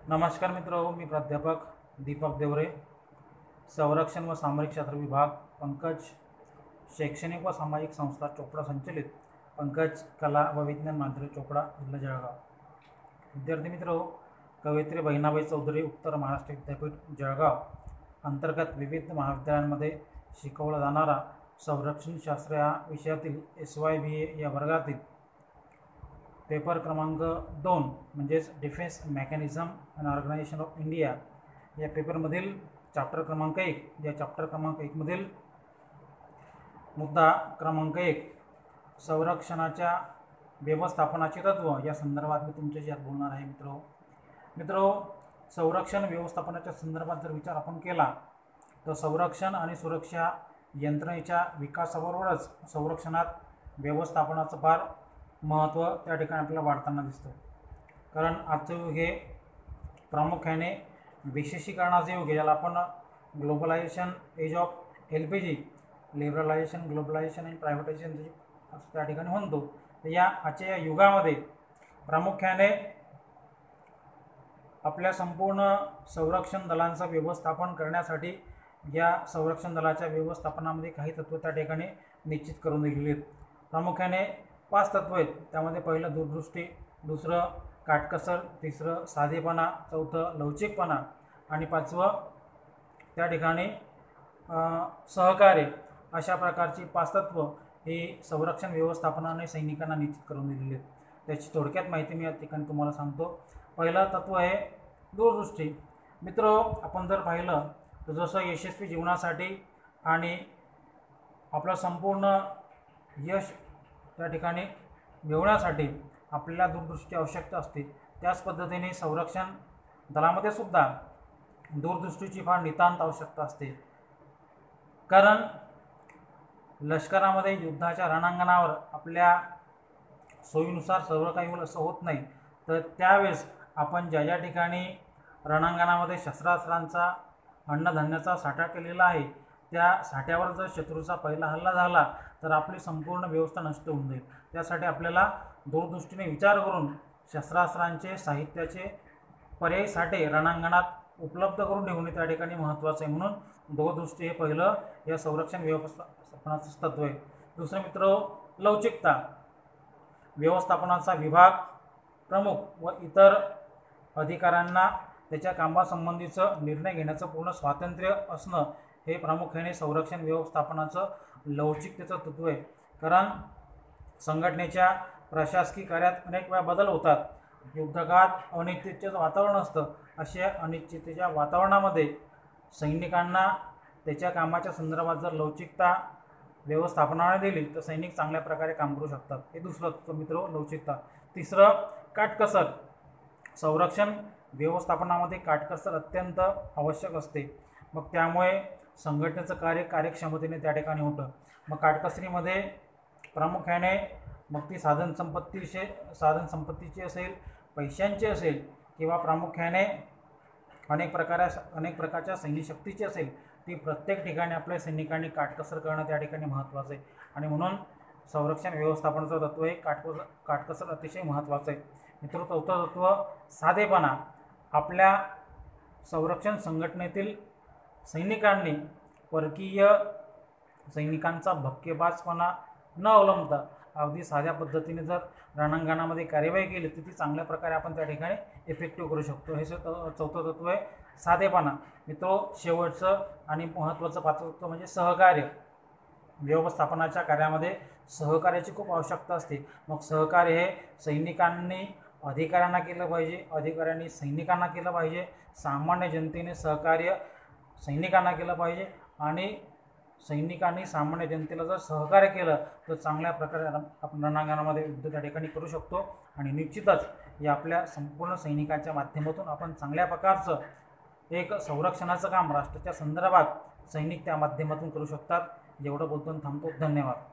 नमस्कार मित्रों, मी प्राध्यापक दीपक देवरे, संरक्षण व सामरिक शास्त्र विभाग, पंकज शैक्षणिक व सामाजिक संस्था चोपड़ा संचलित पंकज कला व विज्ञान महाविद्यालय चोपड़ा जिल्हा जळगाव। विद्यार्थी मित्रों, कवयित्री बहिणाबाई चौधरी उत्तर महाराष्ट्र विद्यापीठ जळगाव अंतर्गत विविध महाविद्यालयांमध्ये शिकवला जाणारा संरक्षण शास्त्र या विषयातील SYBA या वर्गातील पेपर क्रमांक 2 म्हणजेच defence mechanism and organisation of India या पेपरमधील चॅप्टर क्रमांक 1 या चॅप्टर क्रमांक 1 मधील मुद्दा क्रमांक 1 संरक्षणाच्या व्यवस्थापनाचे तत्व या संदर्भात मी तुमच्याशी आज बोलणार आहे। मित्रों, संरक्षण व्यवस्थापनाच्या संदर्भात जर विचार आपण केला तर संरक्षण आणि सुरक्षा यंत्रणेच्या विकासाबरोबरच संरक्षणात व्यवस्थापनाचं फार महत्त्व त्या ठिकाणी आपल्याला वाढताना दिसतं। कारण आजचं युग हे प्रामुख्याने विशेषीकरणाचे युग आहे, ज्याला आपण globalisation age of LPG liberalisation, globalisation and privatisation असं त्या ठिकाणी म्हणतो। तर या आजच्या युगामध्ये प्रामुख्याने आपल्या संपूर्ण संरक्षण दलांचं व्यवस्थापन करण्यासाठी या संरक्षण दलाच्या व्यवस्थापनामध्ये काही तत्त्व त्या ठिकाणी निश्चित करून दिलेली आहेत। प्रामुख्याने 5 तत्व आहेत। त्यामध्ये पहिलं दूरदृष्टी, दुसरं काटकसर, तिसरं साधेपणा, चौथं लवचिकपणा आणि 5वं त्या ठिकाणी सहकार्य। अशा प्रकारची 5 तत्व ही संरक्षण व्यवस्थापनाने सैनिकांना निश्चित करून दिलेली आहेत। त्याची थोडक्यात माहिती मी या ठिकाणी तुम्हाला सांगतो। पहिलं तत्व आहे दूरदृष्टी। मित्रों, आपण जर पाहिलं तर जसं यशस्वी जीवनासाठी आणि आपलं संपूर्ण यश त्या ठिकाणी मिळवण्यासाठी आपल्याला दूरदृष्टीची आवश्यकता असते, त्याच पद्धतीने संरक्षण दलामध्ये सुद्धा दूरदृष्टीची फार नितांत आवश्यकता असते। कारण लष्करामध्ये युद्धाच्या रणांगणावर आपल्या सोयीनुसार सर्व काही होईल असं होत नाही। तर त्यावेळेस आपण ज्या ठिकाणी रणांगणामध्ये शस्त्रास्त्रांचा अन्नधान्याचा साठा केलेला आहे त्या साठ्यावर जर शत्रूचा पहिला हल्ला झाला तर आपली संपूर्ण व्यवस्था नष्ट होऊन जाईल। त्यासाठी आपल्याला दूरदृष्टीने विचार करून शस्त्रास्त्रांचे, साहित्याचे पर्यायी साठे रणांगणात उपलब्ध करून ठेवणे त्या ठिकाणी महत्त्वाचं आहे। म्हणून दूरदृष्टी हे पहिलं या संरक्षण व्यवस्थापनाचं तत्व आहे। दुसरं मित्रों, लवचिकता। व्यवस्थापनाचा विभाग प्रमुख व इतर अधिकाऱ्यांना त्याच्या कामासंबंधीचं निर्णय घेण्याचं पूर्ण स्वातंत्र्य असणं हे प्रामुख्याने संरक्षण व्यवस्थापनाचं लवचिकतेचं तत्व आहे। कारण संघटनेच्या प्रशासकीय कार्यात अनेक वेळा बदल होतात। युद्धकाळात अनिश्चिततेचं वातावरण असतं। अशा अनिश्चिततेच्या वातावरणामध्ये सैनिकांना त्याच्या कामाच्या संदर्भात जर लवचिकता व्यवस्थापनाने दिली तर सैनिक चांगल्या प्रकारे काम करू शकतात। हे दुसरं तत्व मित्रों, लवचिकता। तिसरं काटकसर। संरक्षण व्यवस्थापनामध्ये काटकसर अत्यंत आवश्यक असते। मग त्यामुळे संघटनेचं कार्य कार्यक्षमतेने त्या ठिकाणी होतं। मग काटकसरीमध्ये प्रामुख्याने मग ती साधनसंपत्तीची असेल, पैशांची असेल किंवा प्रामुख्याने अनेक प्रकारच्या सैनिक शक्तीची असेल, ती प्रत्येक ठिकाणी आपल्या सैनिकांनी काटकसर करणं त्या ठिकाणी महत्त्वाचं आहे। आणि म्हणून संरक्षण व्यवस्थापनाचं तत्व हे काटकसर अतिशय महत्त्वाचं आहे। मित्र, चौथं तत्व साधेपणा। आपल्या संरक्षण संघटनेतील सैनिकांनी परकीय सैनिकांचा भपकेबाजपणा न अवलंबता अगदी साध्या पद्धतीने जर रणांगणामध्ये कार्यवाही केली तर ती चांगल्या प्रकारे आपण त्या ठिकाणी इफेक्टिव्ह करू शकतो। हे चौथं तत्व आहे साधेपणा। मित्रों, शेवटचं आणि महत्त्वाचं 5वं तत्व म्हणजे सहकार्य। व्यवस्थापनाच्या कार्यामध्ये सहकार्याची खूप आवश्यकता असते। मग सहकार्य हे सैनिकांनी अधिकाऱ्यांना केलं पाहिजे, अधिकाऱ्यांनी सैनिकांना केलं पाहिजे, सामान्य जनतेने सहकार्य सैनिकांना केलं पाहिजे आणि सैनिकांनी सामान्य जनतेला जर सहकार्य केलं तर चांगल्या प्रकारे आपण रणांगणामध्ये युद्ध त्या ठिकाणी करू शकतो। आणि निश्चितच या आपल्या संपूर्ण सैनिकांच्या माध्यमातून आपण चांगल्या प्रकारचं एक संरक्षणाचं काम राष्ट्राच्या संदर्भात सैनिक त्या माध्यमातून करू शकतात। एवढं बोलून थांबतो। धन्यवाद।